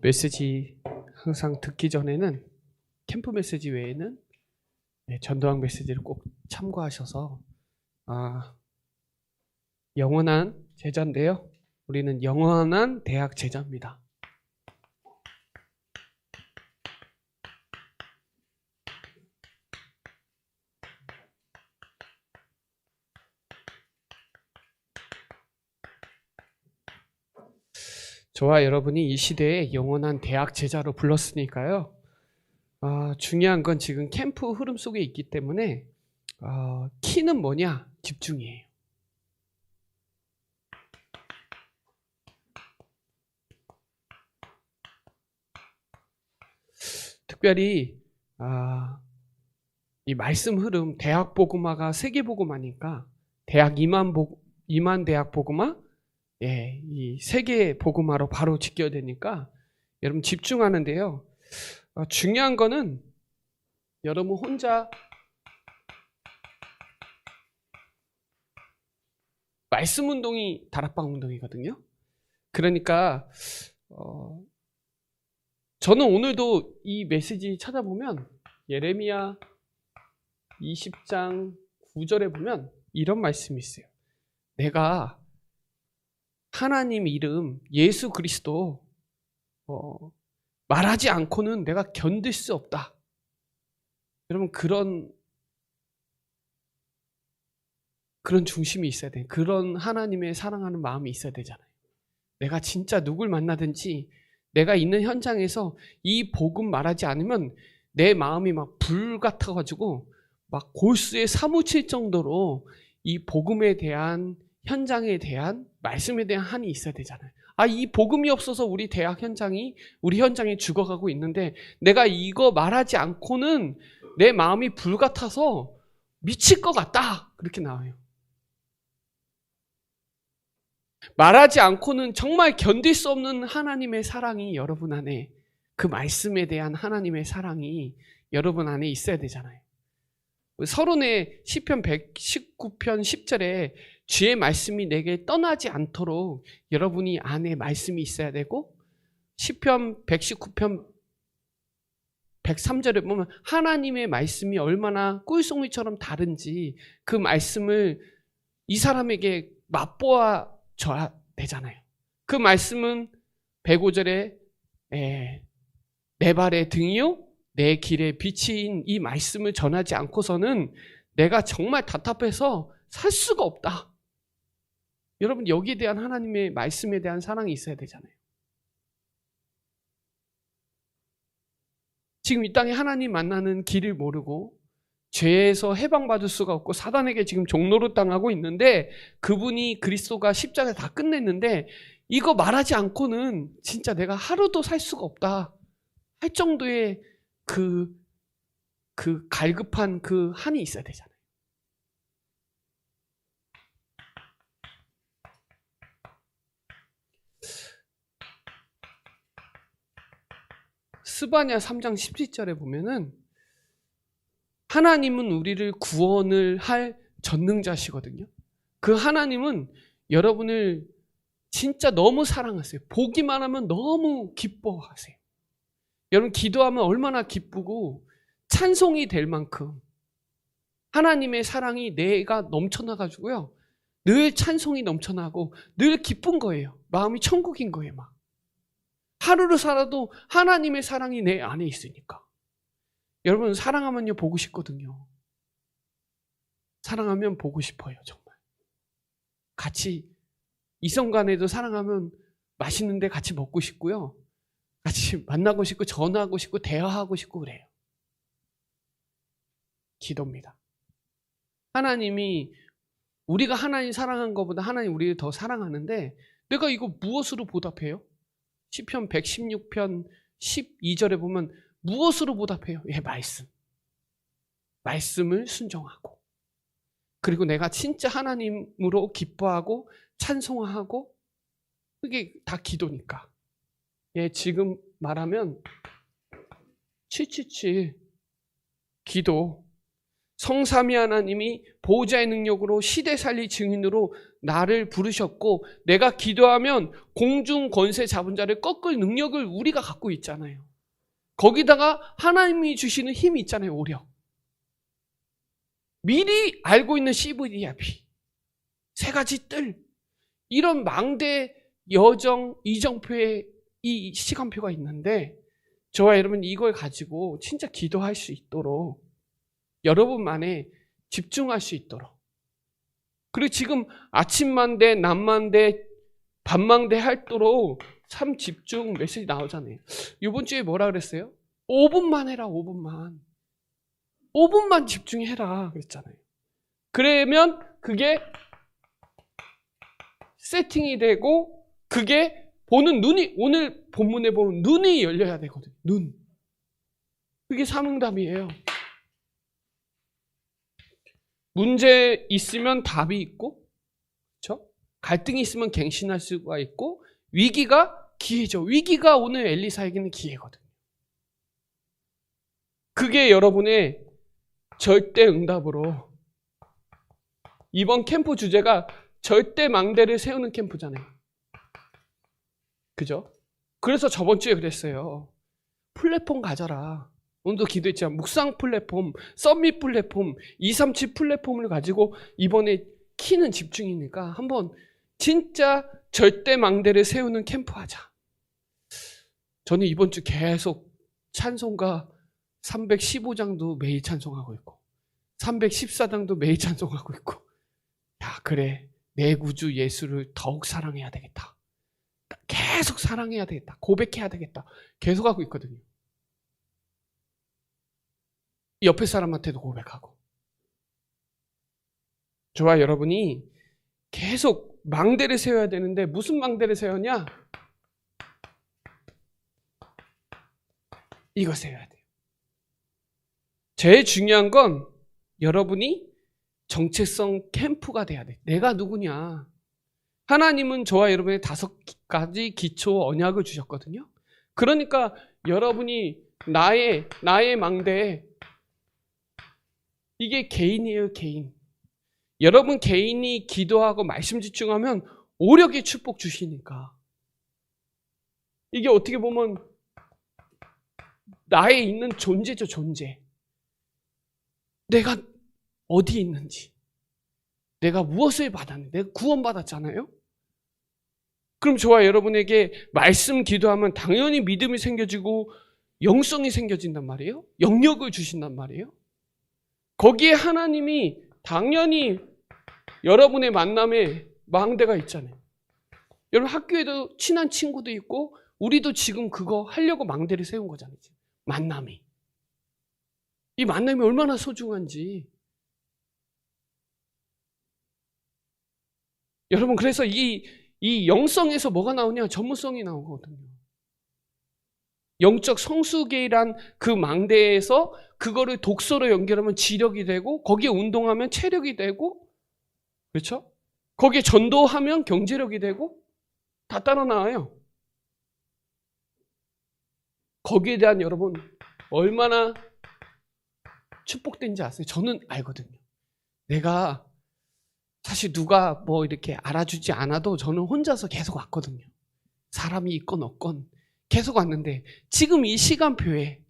메시지 항상 듣기 전에는 캠프 메시지 외에는 전도학 메시지를 꼭 참고하셔서 영원한 제자인데요. 우리는 영원한 대학 제자입니다. 저와 여러분이 이 시대에 영원한 대학 제자로 불렀으니까요. 중요한 건 지금 캠프 흐름 속에 있기 때문에 키는 뭐냐? 집중이에요. 특별히 이 말씀 흐름, 대학 복음화가 세계 복음화니까 대학 2만 대학 복음화, 이 세계 복음화로 바로 직결되니까 여러분 집중하는데요. 중요한 거는 여러분 혼자 말씀 운동이 다락방 운동이거든요. 그러니까 저는 오늘도 이 메시지 찾아보면 예레미야 20장 9절에 보면 이런 말씀이 있어요. 내가 하나님 이름 예수 그리스도 말하지 않고는 내가 견딜 수 없다. 여러분 그런 중심이 있어야 돼. 그런 하나님의 사랑하는 마음이 있어야 되잖아요. 내가 진짜 누굴 만나든지 내가 있는 현장에서 이 복음 말하지 않으면 내 마음이 막 불 같아가지고 막 골수에 사무칠 정도로 이 복음에 대한 현장에 대한 말씀에 대한 한이 있어야 되잖아요. 이 복음이 없어서 우리 현장이 죽어가고 있는데 내가 이거 말하지 않고는 내 마음이 불 같아서 미칠 것 같다. 그렇게 나와요. 말하지 않고는 정말 견딜 수 없는 하나님의 사랑이 여러분 안에, 그 말씀에 대한 하나님의 사랑이 여러분 안에 있어야 되잖아요. 서론의 시편 119편 10절에 주의 말씀이 내게 떠나지 않도록 여러분이 안에 말씀이 있어야 되고, 시편 119편 103절에 보면 하나님의 말씀이 얼마나 꿀송이처럼 다른지 그 말씀을 이 사람에게 맛보아 줘야 되잖아요. 그 말씀은 105절에 내 발의 등이요 내 길의 빛인 이 말씀을 전하지 않고서는 내가 정말 답답해서 살 수가 없다. 여러분 여기에 대한 하나님의 말씀에 대한 사랑이 있어야 되잖아요. 지금 이 땅에 하나님 만나는 길을 모르고 죄에서 해방받을 수가 없고 사단에게 지금 종노릇 당하고 있는데, 그분이 그리스도가 십자가에 다 끝냈는데 이거 말하지 않고는 진짜 내가 하루도 살 수가 없다 할 정도의 그 갈급한 그 한이 있어야 되잖아요. 스바냐 3장 17절에 보면은 하나님은 우리를 구원을 할 전능자시거든요. 그 하나님은 여러분을 진짜 너무 사랑하세요. 보기만 하면 너무 기뻐하세요. 여러분 기도하면 얼마나 기쁘고 찬송이 될 만큼 하나님의 사랑이 내가 넘쳐나가지고요. 늘 찬송이 넘쳐나고 늘 기쁜 거예요. 마음이 천국인 거예요. 막 하루를 살아도 하나님의 사랑이 내 안에 있으니까. 여러분 사랑하면요 보고 싶거든요. 사랑하면 보고 싶어요. 정말 같이 이성 간에도 사랑하면 맛있는데 같이 먹고 싶고요. 같이 만나고 싶고 전화하고 싶고 대화하고 싶고 그래요. 기도입니다. 하나님이 우리가 하나님 사랑한 것보다 하나님 우리를 더 사랑하는데 내가 이거 무엇으로 보답해요? 시편 116편 12절에 보면 무엇으로 보답해요? 말씀. 말씀을 순종하고, 그리고 내가 진짜 하나님으로 기뻐하고 찬송하고, 그게 다 기도니까. 지금 말하면 777 기도. 성삼위 하나님이 보호자의 능력으로 시대 살리 증인으로 나를 부르셨고, 내가 기도하면 공중 권세 잡은 자를 꺾을 능력을 우리가 갖고 있잖아요. 거기다가 하나님이 주시는 힘이 있잖아요. 오력. 미리 알고 있는 CVDIP, 세 가지 뜰, 이런 망대 여정 이정표의 이 시간표가 있는데, 저와 여러분 이걸 가지고 진짜 기도할 수 있도록, 여러분만에 집중할 수 있도록, 그리고 지금 아침만대, 낮만대, 밤만대 할도록 참 집중 메시지 나오잖아요. 이번 주에 뭐라 그랬어요? 5분만 해라. 5분만 집중해라 그랬잖아요. 그러면 그게 세팅이 되고, 그게 보는 눈이, 오늘 본문에 보면 눈이 열려야 되거든요. 눈. 그게 삼응답이에요. 문제 있으면 답이 있고, 그렇죠? 갈등이 있으면 갱신할 수가 있고, 위기가 기회죠. 위기가 오늘 엘리사에게는 기회거든요. 그게 여러분의 절대 응답으로, 이번 캠프 주제가 절대 망대를 세우는 캠프잖아요. 그죠? 그래서 저번 주에 그랬어요. 플랫폼 가져라. 오늘도 기도했지만 묵상 플랫폼, 썸밋 플랫폼, 237 플랫폼을 가지고 이번에 키는 집중이니까 한번 진짜 절대 망대를 세우는 캠프 하자. 저는 이번 주 계속 찬송가 315장도 매일 찬송하고 있고 314장도 매일 찬송하고 있고, 야 그래, 내 구주 예수를 더욱 사랑해야 되겠다. 계속 사랑해야 되겠다. 고백해야 되겠다. 계속 하고 있거든요. 옆에 사람한테도 고백하고. 저와 여러분이 계속 망대를 세워야 되는데, 무슨 망대를 세우냐? 이거 세워야 돼요. 제일 중요한 건 여러분이 정체성 캠프가 돼야 돼. 내가 누구냐? 하나님은 저와 여러분의 5가지 기초 언약을 주셨거든요. 그러니까 여러분이 나의 망대에, 이게 개인이에요, 개인. 여러분 개인이 기도하고 말씀 집중하면 오력의 축복 주시니까. 이게 어떻게 보면 나에 있는 존재죠, 존재. 내가 어디에 있는지, 내가 무엇을 받았는지, 내가 구원받았잖아요. 그럼 저와 여러분에게 말씀 기도하면 당연히 믿음이 생겨지고 영성이 생겨진단 말이에요. 영역을 주신단 말이에요. 거기에 하나님이 당연히 여러분의 만남에 망대가 있잖아요. 여러분 학교에도 친한 친구도 있고, 우리도 지금 그거 하려고 망대를 세운 거잖아요. 만남이. 이 만남이 얼마나 소중한지. 여러분 그래서 이 영성에서 뭐가 나오냐? 전문성이 나오거든요. 영적 성수계란 그 망대에서 그거를 독서로 연결하면 지력이 되고, 거기에 운동하면 체력이 되고, 그렇죠? 거기에 전도하면 경제력이 되고, 다 따라 나와요. 거기에 대한 여러분 얼마나 축복된지 아세요? 저는 알거든요. 내가 사실 누가 뭐 이렇게 알아주지 않아도 저는 혼자서 계속 왔거든요. 사람이 있건 없건 계속 왔는데, 지금 이 시간표에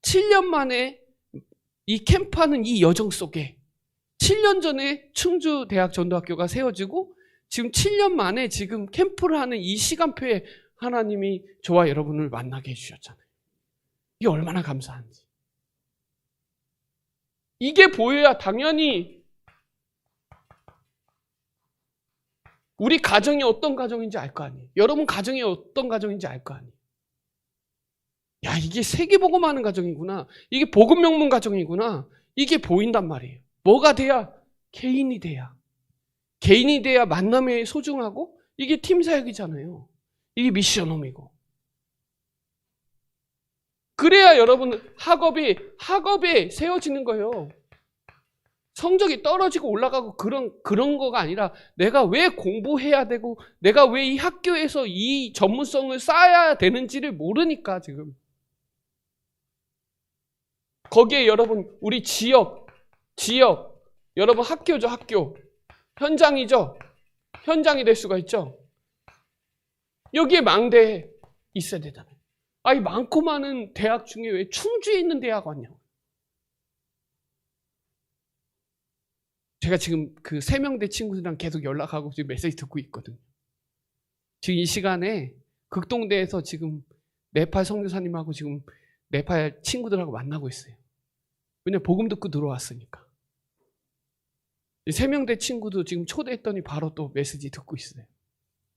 7년 만에 이 캠프하는 이 여정 속에 7년 전에 충주대학 전도학교가 세워지고, 지금 7년 만에 지금 캠프를 하는 이 시간표에 하나님이 저와 여러분을 만나게 해주셨잖아요. 이게 얼마나 감사한지. 이게 보여야 당연히 우리 가정이 어떤 가정인지 알 거 아니에요. 여러분 가정이 어떤 가정인지 알 거 아니에요. 야, 이게 세계복음하는 가정이구나. 이게 복음명문 가정이구나. 이게 보인단 말이에요. 뭐가 돼야? 개인이 돼야. 개인이 돼야 만남에 소중하고, 이게 팀사역이잖아요. 이게 미션홈이고. 그래야 여러분 학업에 세워지는 거예요. 성적이 떨어지고 올라가고 그런 거가 아니라, 내가 왜 공부해야 되고, 내가 왜 이 학교에서 이 전문성을 쌓아야 되는지를 모르니까 지금. 거기에 여러분 우리 지역, 지역, 여러분 학교죠, 학교. 현장이죠. 현장이 될 수가 있죠. 여기에 망대 있어야 되잖아요. 이 많고 많은 대학 중에 왜 충주에 있는 대학 왔냐고. 제가 지금 그 세명대 친구들이랑 계속 연락하고 지금 메시지 듣고 있거든요. 지금 이 시간에 극동대에서 지금 네팔 선교사님하고 지금 네팔 친구들하고 만나고 있어요. 왜냐면 복음 듣고 들어왔으니까. 세명대 친구도 지금 초대했더니 바로 또 메시지 듣고 있어요.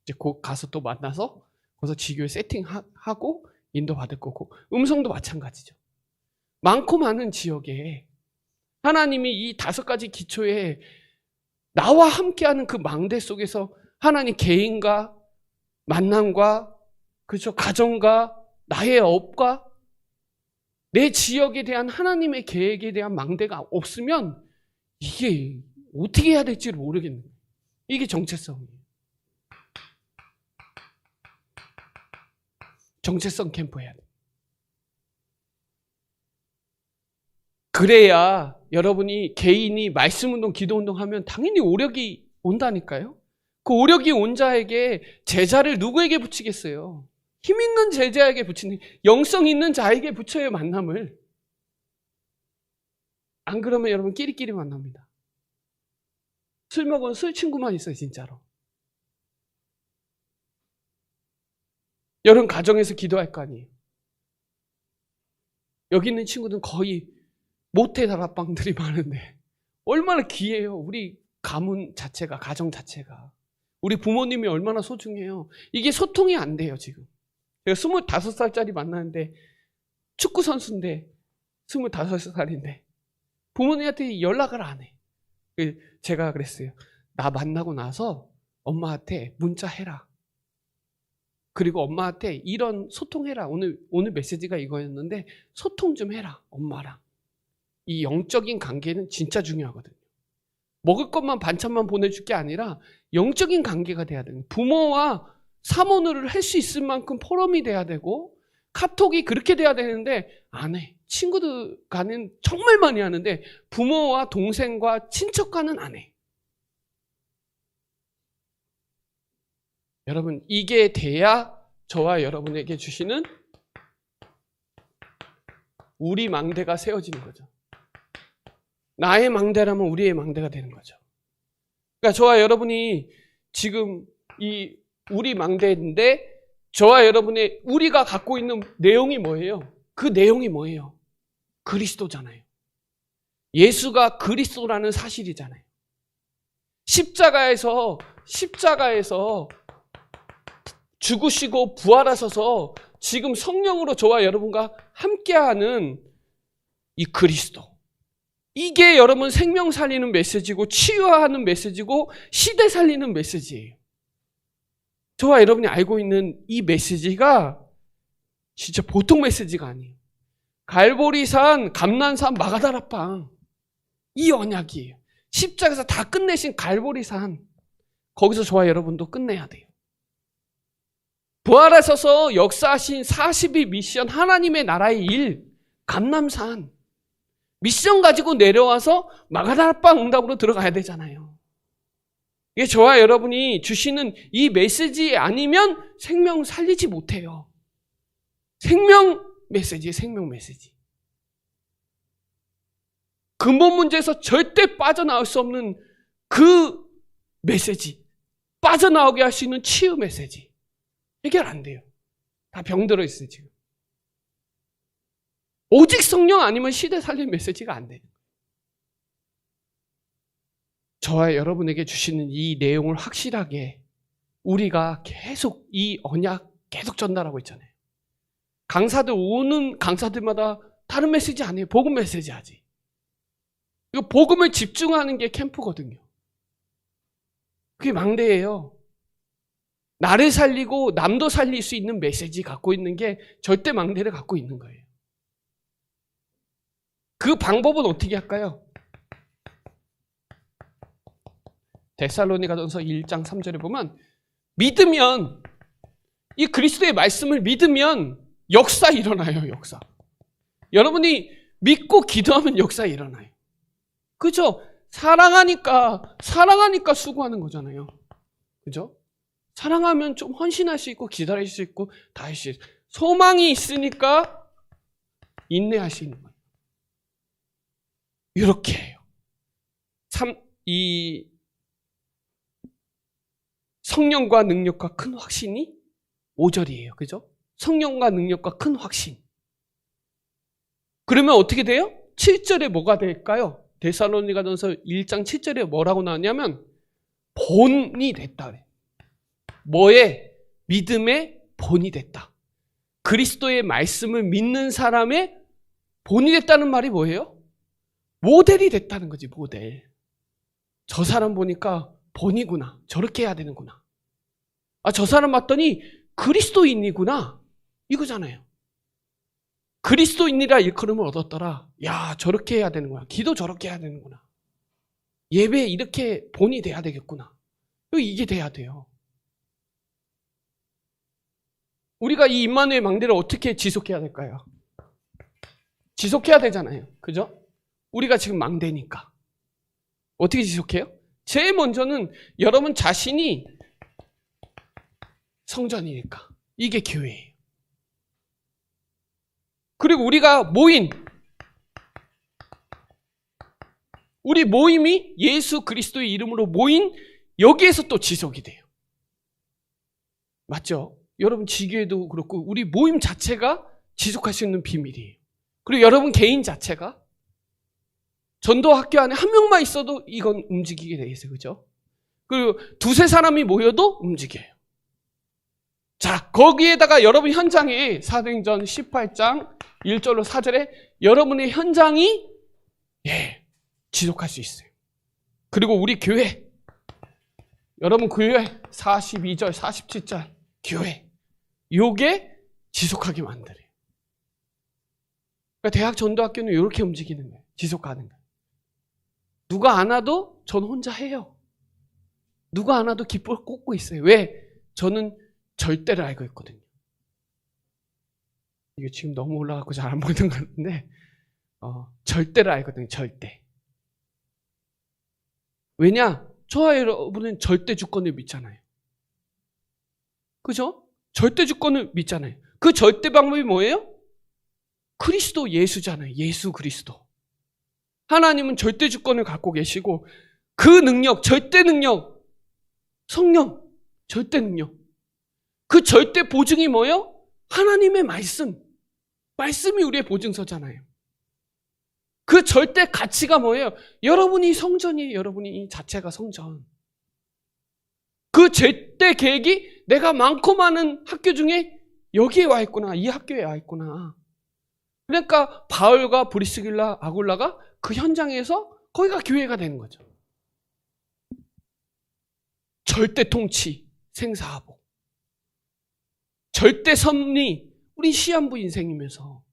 이제 곧 가서 또 만나서 거기서 지교회 세팅하고 인도받을 거고, 음성도 마찬가지죠. 많고 많은 지역에 하나님이 이 5가지 기초에 나와 함께하는 그 망대 속에서 하나님 개인과 만남과, 그렇죠, 가정과 나의 업과 내 지역에 대한 하나님의 계획에 대한 망대가 없으면 이게 어떻게 해야 될지 모르겠는 거예요. 이게 정체성이에요. 정체성 캠프 해야 돼요. 그래야 여러분이 개인이 말씀운동, 기도운동 하면 당연히 오력이 온다니까요. 그 오력이 온 자에게 제자를 누구에게 붙이겠어요? 힘 있는 제자에게 붙이는, 영성 있는 자에게 붙여요, 만남을. 안 그러면 여러분 끼리끼리 만납니다. 술 먹은 술 친구만 있어요, 진짜로. 여러분 가정에서 기도할 거 아니에요. 여기 있는 친구들은 거의 모태 다락방들이 많은데 얼마나 귀해요. 우리 가문 자체가, 가정 자체가. 우리 부모님이 얼마나 소중해요. 이게 소통이 안 돼요, 지금. 제가 25살짜리 만나는데, 축구 선수인데 25살인데 부모님한테 연락을 안 해. 제가 그랬어요. 나 만나고 나서 엄마한테 문자해라. 그리고 엄마한테 이런 소통해라. 오늘 메시지가 이거였는데 소통 좀 해라, 엄마랑. 이 영적인 관계는 진짜 중요하거든요. 먹을 것만 반찬만 보내줄 게 아니라 영적인 관계가 돼야 돼요. 부모와 사모를 할 수 있을 만큼 포럼이 돼야 되고, 카톡이 그렇게 돼야 되는데 안 해. 친구들과는 정말 많이 하는데 부모와 동생과 친척과는 안 해. 여러분, 이게 돼야 저와 여러분에게 주시는 우리 망대가 세워지는 거죠. 나의 망대라면 우리의 망대가 되는 거죠. 그러니까 저와 여러분이 지금 이 우리 망대인데, 저와 여러분의 우리가 갖고 있는 내용이 뭐예요? 그 내용이 뭐예요? 그리스도잖아요. 예수가 그리스도라는 사실이잖아요. 십자가에서 죽으시고 부활하셔서 지금 성령으로 저와 여러분과 함께하는 이 그리스도. 이게 여러분 생명 살리는 메시지고 치유하는 메시지고 시대 살리는 메시지예요. 저와 여러분이 알고 있는 이 메시지가 진짜 보통 메시지가 아니에요. 갈보리산, 감난산, 마가다락방, 이 언약이에요. 십자가에서 다 끝내신 갈보리산, 거기서 저와 여러분도 끝내야 돼요. 부활하셔서 역사하신 40일 미션, 하나님의 나라의 일, 감람산 미션 가지고 내려와서 마가다락방 응답으로 들어가야 되잖아요. 이게 저와 여러분이 주시는 이 메시지 아니면 생명 살리지 못해요. 생명 메시지예요, 생명 메시지. 근본 문제에서 절대 빠져나올 수 없는 그 메시지, 빠져나오게 할 수 있는 치유 메시지. 해결 안 돼요. 다 병들어 있어요, 지금. 오직 성령 아니면 시대 살릴 메시지가 안 돼요. 저와 여러분에게 주시는 이 내용을 확실하게 우리가 계속 이 언약 계속 전달하고 있잖아요. 강사들 오는 강사들마다 다른 메시지 아니에요. 복음 메시지 하지. 이거 복음을 집중하는 게 캠프거든요. 그게 망대예요. 나를 살리고 남도 살릴 수 있는 메시지 갖고 있는 게 절대 망대를 갖고 있는 거예요. 그 방법은 어떻게 할까요? 데살로니가전서 1장 3절에 보면, 믿으면, 이 그리스도의 말씀을 믿으면 역사 일어나요, 역사. 여러분이 믿고 기도하면 역사 일어나요. 그죠? 사랑하니까 수고하는 거잖아요. 그죠? 사랑하면 좀 헌신할 수 있고 기다릴 수 있고 다 할 수 있어요. 소망이 있으니까 인내할 수 있는 거예요. 이렇게 해요. 이 성령과 능력과 큰 확신이 5절이에요. 그죠? 성령과 능력과 큰 확신. 그러면 어떻게 돼요? 7절에 뭐가 될까요? 데살로니가전서 1장 7절에 뭐라고 나왔냐면 본이 됐다. 뭐의? 믿음의 본이 됐다. 그리스도의 말씀을 믿는 사람의 본이 됐다는 말이 뭐예요? 모델이 됐다는 거지, 모델. 저 사람 보니까 본이구나. 저렇게 해야 되는구나. 아, 저 사람 봤더니 그리스도인이구나. 이거잖아요. 그리스도인이라 일컬음을 얻었더라. 야, 저렇게 해야 되는구나. 기도 저렇게 해야 되는구나. 예배 이렇게 본이 돼야 되겠구나. 이게 돼야 돼요. 우리가 이 임마누엘 망대를 어떻게 지속해야 될까요? 지속해야 되잖아요. 그죠? 우리가 지금 망대니까. 어떻게 지속해요? 제일 먼저는 여러분 자신이 성전이니까. 이게 교회예요. 그리고 우리가 우리 모임이 예수 그리스도의 이름으로 모인 여기에서 또 지속이 돼요. 맞죠? 여러분 지교회도 그렇고 우리 모임 자체가 지속할 수 있는 비밀이에요. 그리고 여러분 개인 자체가 전도 학교 안에 한 명만 있어도 이건 움직이게 돼 있어요. 그죠? 그리고 두세 사람이 모여도 움직여요. 자, 거기에다가 여러분 현장에 사도행전 18장 1절로 4절에 여러분의 현장이 지속할 수 있어요. 그리고 우리 교회, 여러분 교회 42절, 47절 교회, 요게 지속하게 만들어요. 그러니까 대학 전도학교는 이렇게 움직이는 거예요. 지속하는 거예요. 누가 안 와도 저는 혼자 해요. 누가 안 와도 기쁨을 꽂고 있어요. 왜? 저는 절대를 알고 있거든요. 이게 지금 너무 올라가고 잘 안 보이는 것 같은데 절대를 알거든요. 절대. 왜냐? 저와 여러분은 절대 주권을 믿잖아요. 그죠? 절대 주권을 믿잖아요. 그 절대 방법이 뭐예요? 그리스도 예수잖아요. 예수 그리스도. 하나님은 절대 주권을 갖고 계시고 그 능력, 절대 능력, 성령, 절대 능력. 그 절대 보증이 뭐예요? 하나님의 말씀. 말씀이 우리의 보증서잖아요. 그 절대 가치가 뭐예요? 여러분이 성전이에요. 여러분이 이 자체가 성전. 그 절대 계획이 내가 많고 많은 학교 중에 여기에 와 있구나. 이 학교에 와 있구나. 그러니까 바울과 브리스길라, 아굴라가 그 현장에서 거기가 교회가 되는 거죠. 절대 통치, 생사하복. 절대 섭리, 우리 시한부 인생이면서.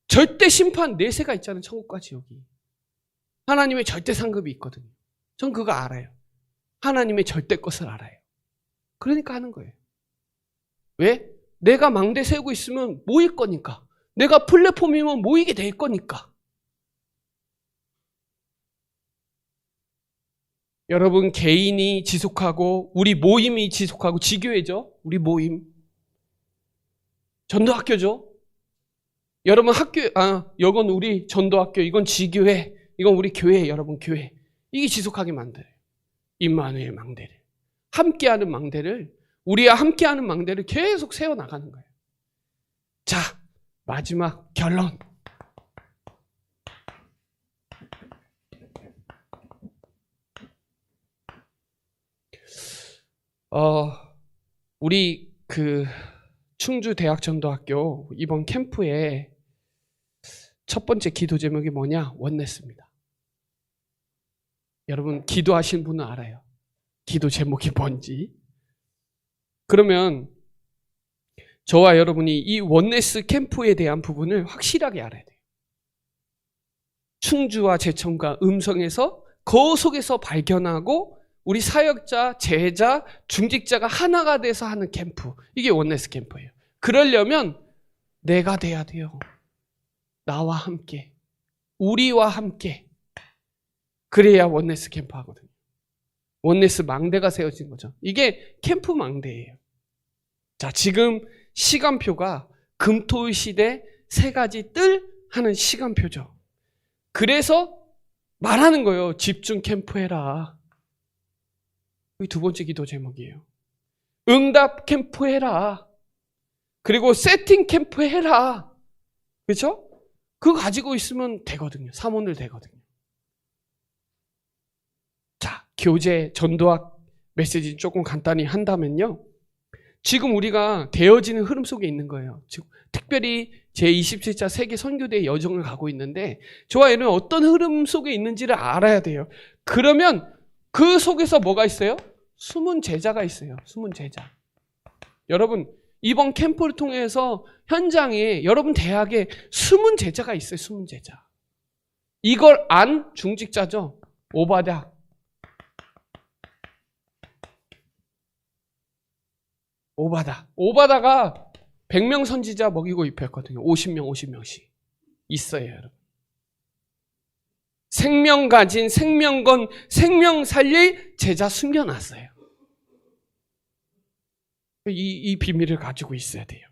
절대 심판, 내세가 있잖아요. 천국과 지옥이. 하나님의 절대 상급이 있거든요. 전 그거 알아요. 하나님의 절대 것을 알아요. 그러니까 하는 거예요. 왜? 내가 망대 세우고 있으면 모일 거니까. 내가 플랫폼이면 모이게 될 거니까. 여러분 개인이 지속하고 우리 모임이 지속하고 지교회죠. 우리 모임. 전도학교죠. 여러분 학교, 이건 우리 전도학교, 이건 지교회, 이건 우리 교회, 여러분 교회. 이게 지속하게 만들어요. 임마누엘 망대를. 함께하는 망대를, 우리와 함께하는 망대를 계속 세워나가는 거예요. 자, 마지막 결론. 우리 충주대학전도학교 이번 캠프에 첫 번째 기도 제목이 뭐냐? 원네스입니다. 여러분 기도하신 분은 알아요. 기도 제목이 뭔지. 그러면 저와 여러분이 이 원네스 캠프에 대한 부분을 확실하게 알아야 돼요. 충주와 제천과 음성에서 그 속에서 발견하고 우리 사역자, 제자, 중직자가 하나가 돼서 하는 캠프. 이게 원네스 캠프예요. 그러려면 내가 돼야 돼요. 나와 함께, 우리와 함께. 그래야 원네스 캠프 하거든요. 원네스 망대가 세워진 거죠. 이게 캠프 망대예요. 자, 지금 시간표가 금토일 시대 3가지 뜰 하는 시간표죠. 그래서 말하는 거예요. 집중 캠프 해라. 이 2번째 기도 제목이에요. 응답 캠프 해라. 그리고 세팅 캠프 해라. 그렇죠? 그거 가지고 있으면 되거든요. 사모늘 되거든요. 자, 교재 전도학 메시지 조금 간단히 한다면요. 지금 우리가 되어지는 흐름 속에 있는 거예요. 지금 특별히 제27차 세계 선교대의 여정을 가고 있는데 저와 얘는 어떤 흐름 속에 있는지를 알아야 돼요. 그러면 그 속에서 뭐가 있어요? 숨은 제자가 있어요. 숨은 제자. 여러분, 이번 캠프를 통해서 현장에 여러분 대학에 숨은 제자가 있어요. 숨은 제자. 이걸 안 중직자죠. 오바다. 오바다가 100명 선지자 먹이고 입혔거든요. 50명씩. 있어요, 여러분. 생명 가진, 생명 건, 생명 살릴 제자 숨겨놨어요. 이 비밀을 가지고 있어야 돼요.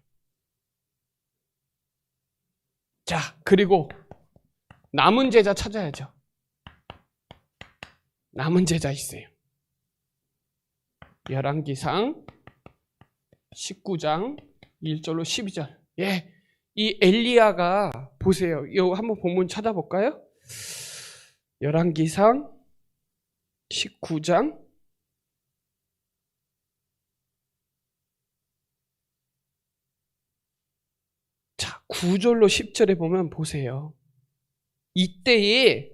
자, 그리고 남은 제자 찾아야죠. 남은 제자 있어요. 열왕기상 19장 1절로 12절. 예, 이 엘리야가 보세요. 이거 한번 본문 찾아볼까요? 열왕기상 19장 자, 9절로 10절에 보면 보세요. 이때에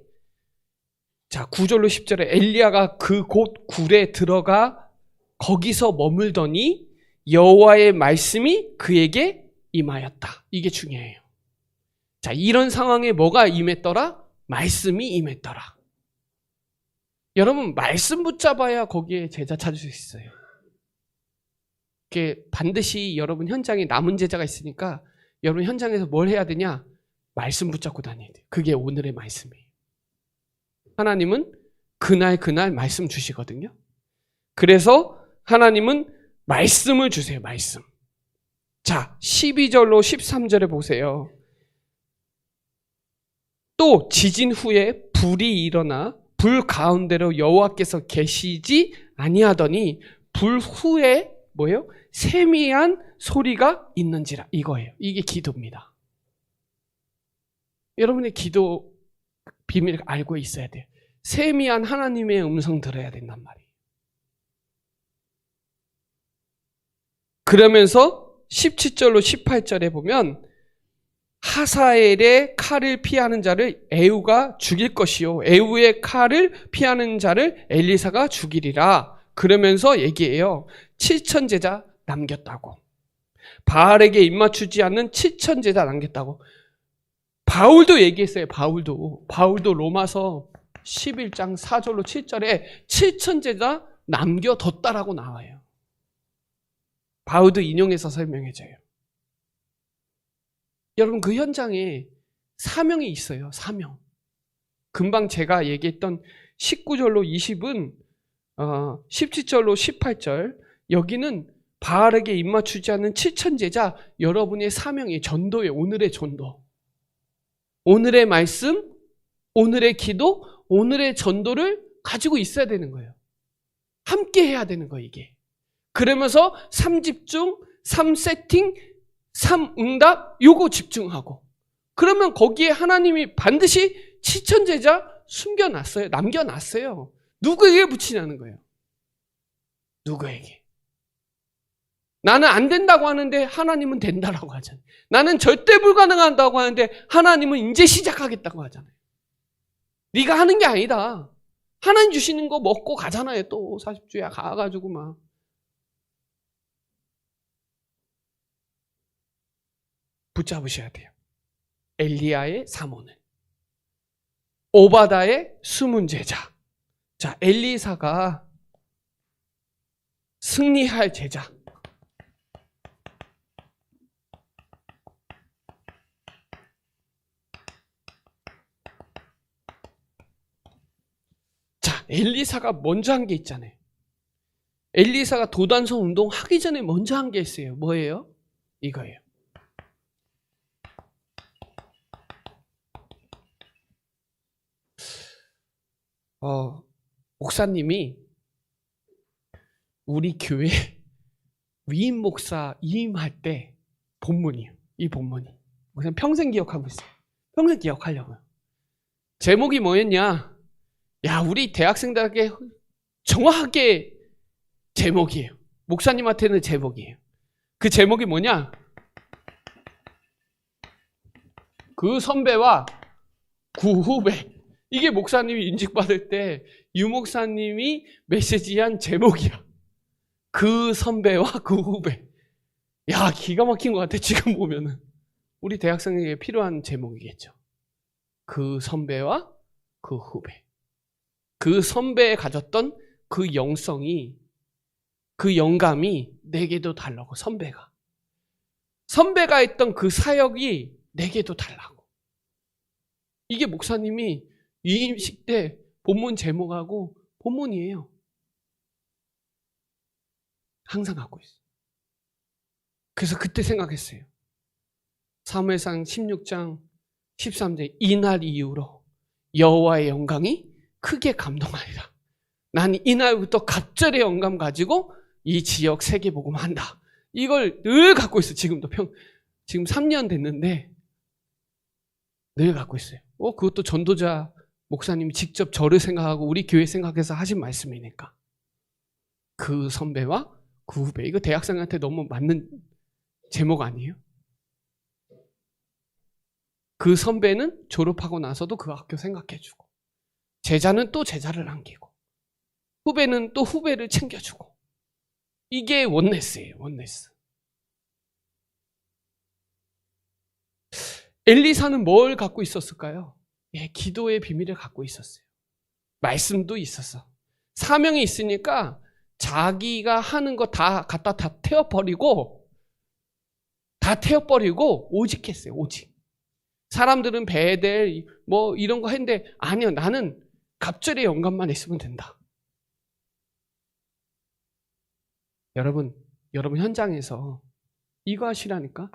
자, 9절로 10절에 엘리야가 그 곳 굴에 들어가 거기서 머물더니 여호와의 말씀이 그에게 임하였다. 이게 중요해요. 자, 이런 상황에 뭐가 임했더라? 말씀이 임했더라. 여러분, 말씀 붙잡아야 거기에 제자 찾을 수 있어요. 이게 반드시 여러분 현장에 남은 제자가 있으니까 여러분 현장에서 뭘 해야 되냐? 말씀 붙잡고 다녀야 돼요. 그게 오늘의 말씀이에요. 하나님은 그날 말씀 주시거든요. 그래서 하나님은 말씀을 주세요. 말씀. 자, 12절로 13절에 보세요. 또 지진 후에 불이 일어나 불 가운데로 여호와께서 계시지 아니하더니 불 후에 뭐예요? 세미한 소리가 있는지라. 이거예요. 이게 기도입니다. 여러분의 기도 비밀을 알고 있어야 돼요. 세미한 하나님의 음성 들어야 된단 말이에요. 그러면서 17절로 18절에 보면 하사엘의 칼을 피하는 자를 에후가 죽일 것이요 에후의 칼을 피하는 자를 엘리사가 죽이리라. 그러면서 얘기해요. 7천 제자 남겼다고. 바알에게 입맞추지 않는 7천 제자 남겼다고. 바울도 얘기했어요. 바울도 로마서 11장 4절로 7절에 7천 제자 남겨뒀다라고 나와요. 바울도 인용해서 설명해줘요. 여러분, 그 현장에 사명이 있어요. 사명. 금방 제가 얘기했던 19절로 20은 17절로 18절 여기는 바알에게 입맞추지 않는 7천 제자 여러분의 사명이 전도예요. 오늘의 전도. 오늘의 말씀, 오늘의 기도, 오늘의 전도를 가지고 있어야 되는 거예요. 함께 해야 되는 거예요. 이게. 그러면서 3집중, 3세팅, 3응답 요거 집중하고 그러면 거기에 하나님이 반드시 7천 제자 숨겨놨어요. 남겨놨어요. 누구에게 붙이냐는 거예요. 누구에게. 나는 안 된다고 하는데 하나님은 된다라고 하잖아요. 나는 절대 불가능하다고 하는데 하나님은 이제 시작하겠다고 하잖아요. 네가 하는 게 아니다. 하나님 주시는 거 먹고 가잖아요. 또 40주야 가가지고 막. 붙잡으셔야 돼요. 엘리야의 사모늘, 오바다의 숨은 제자. 자, 엘리사가 승리할 제자. 엘리사가 먼저 한 게 있잖아요. 엘리사가 도단성 운동 하기 전에 먼저 한 게 있어요. 뭐예요? 이거예요. 목사님이 우리 교회 위임 목사 이임할 때 본문이에요. 이 본문이. 목사님 평생 기억하고 있어요. 평생 기억하려고요. 제목이 뭐였냐? 야, 우리 대학생들에게 정확하게 제목이에요. 목사님한테는 제목이에요. 그 제목이 뭐냐? 그 선배와 그 후배. 이게 목사님이 인직받을 때 유 목사님이 메시지한 제목이야. 그 선배와 그 후배. 야, 기가 막힌 것 같아. 지금 보면은 우리 대학생에게 필요한 제목이겠죠. 그 선배와 그 후배. 그 선배에 가졌던 그 영성이, 그 영감이 내게도 달라고. 선배가 했던 그 사역이 내게도 달라고. 이게 목사님이 위임식 때 본문 제목하고 본문이에요. 항상 갖고 있어요. 그래서 그때 생각했어요. 사무엘상 16장 13절 이날 이후로 여호와의 영광이 크게 감동하리라. 난 이날부터 갑절의 영감 가지고 이 지역 세계복음 한다. 이걸 늘 갖고 있어요. 지금도 지금 3년 됐는데 늘 갖고 있어요. 그것도 전도자 목사님이 직접 저를 생각하고 우리 교회 생각해서 하신 말씀이니까. 그 선배와 그 후배. 이거 대학생한테 너무 맞는 제목 아니에요? 그 선배는 졸업하고 나서도 그 학교 생각해주고, 제자는 또 제자를 남기고, 후배는 또 후배를 챙겨주고. 이게 원네스예요. 원네스. 엘리사는 뭘 갖고 있었을까요? 기도의 비밀을 갖고 있었어요. 말씀도 있었어. 사명이 있으니까 자기가 하는 거 다 갖다 다 태워버리고 오직 했어요. 오직. 사람들은 베델 뭐 이런 거 했는데 아니요, 나는 갑절의 영감만 있으면 된다. 여러분 현장에서 이거 하시라니까.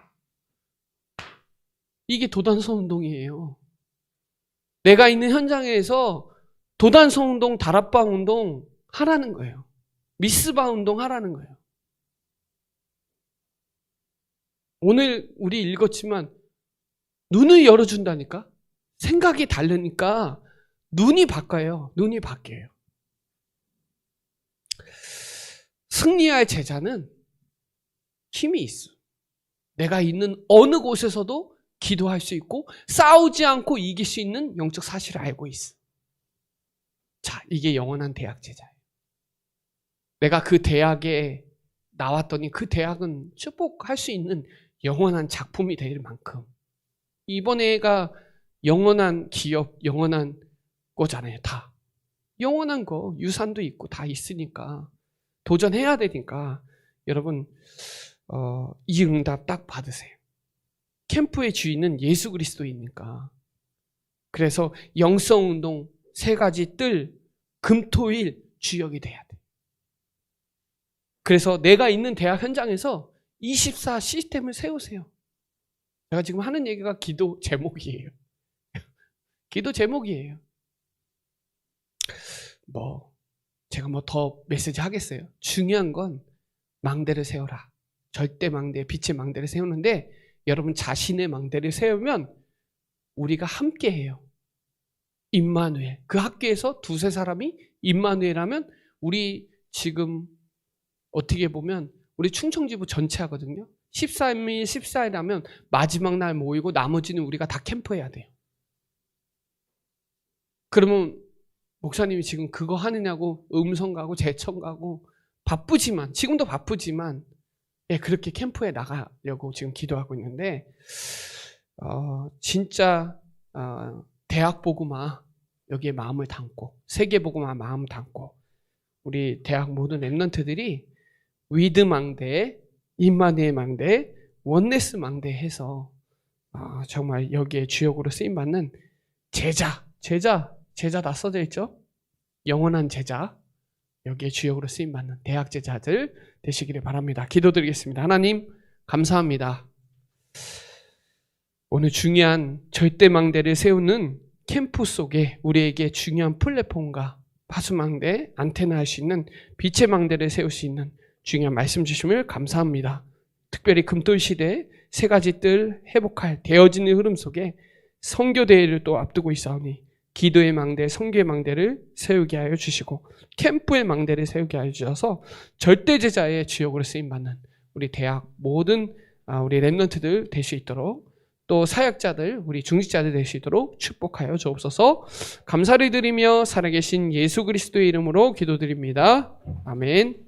이게 도단성 운동이에요. 내가 있는 현장에서 도단성 운동, 다락방 운동 하라는 거예요. 미스바 운동 하라는 거예요. 오늘 우리 읽었지만 눈을 열어준다니까? 생각이 다르니까 눈이 바뀌어요. 눈이 바뀌어요. 승리할 제자는 힘이 있어. 내가 있는 어느 곳에서도 기도할 수 있고 싸우지 않고 이길 수 있는 영적 사실을 알고 있어. 자, 이게 영원한 대학 제자예요. 내가 그 대학에 나왔더니 그 대학은 축복할 수 있는 영원한 작품이 될 만큼, 이번에가 영원한 기업, 영원한 거잖아요. 다 영원한 거, 유산도 있고 다 있으니까 도전해야 되니까 여러분 이 응답 딱 받으세요. 캠프의 주인은 예수 그리스도이니까. 그래서 영성운동 3가지 뜰, 금토일 주역이 돼야 돼. 그래서 내가 있는 대학 현장에서 24 시스템을 세우세요. 제가 지금 하는 얘기가 기도 제목이에요. 기도 제목이에요. 제가 더 메시지 하겠어요. 중요한 건 망대를 세워라. 절대 망대, 빛의 망대를 세우는데 여러분 자신의 망대를 세우면 우리가 함께 해요. 임마누엘. 그 학교에서 2-3사람이 임마누엘하면 우리 지금 어떻게 보면 우리 충청지부 전체 하거든요. 13일, 14일 하면 마지막 날 모이고 나머지는 우리가 다 캠프해야 돼요. 그러면 목사님이 지금 그거 하느냐고 음성 가고 제청 가고 바쁘지만, 지금도 바쁘지만 그렇게 캠프에 나가려고 지금 기도하고 있는데 진짜 대학 복음화 여기에 마음을 담고, 세계 복음화 마음 담고 우리 대학 모든 랩런트들이 위드 망대, 임마누엘 망대, 원네스 망대 해서 정말 여기에 주역으로 쓰임받는 제자 다 써져 있죠? 영원한 제자, 여기에 주역으로 쓰임받는 대학 제자들 되시기를 바랍니다. 기도드리겠습니다. 하나님 감사합니다. 오늘 중요한 절대망대를 세우는 캠프 속에 우리에게 중요한 플랫폼과 파수망대, 안테나 할 수 있는 빛의 망대를 세울 수 있는 중요한 말씀 주심을 감사합니다. 특별히 금토일 시대에 세 가지 뜰 회복할 되어지는 흐름 속에 선교대회를 또 앞두고 있사오니 기도의 망대, 선교의 망대를 세우게 하여 주시고 캠프의 망대를 세우게 하여 주셔서 절대제자의 주역으로 쓰임받는 우리 대학 모든 우리 랩런트들 될 수 있도록 또 사역자들, 우리 중직자들 될 수 있도록 축복하여 주옵소서. 감사를 드리며 살아계신 예수 그리스도의 이름으로 기도드립니다. 아멘.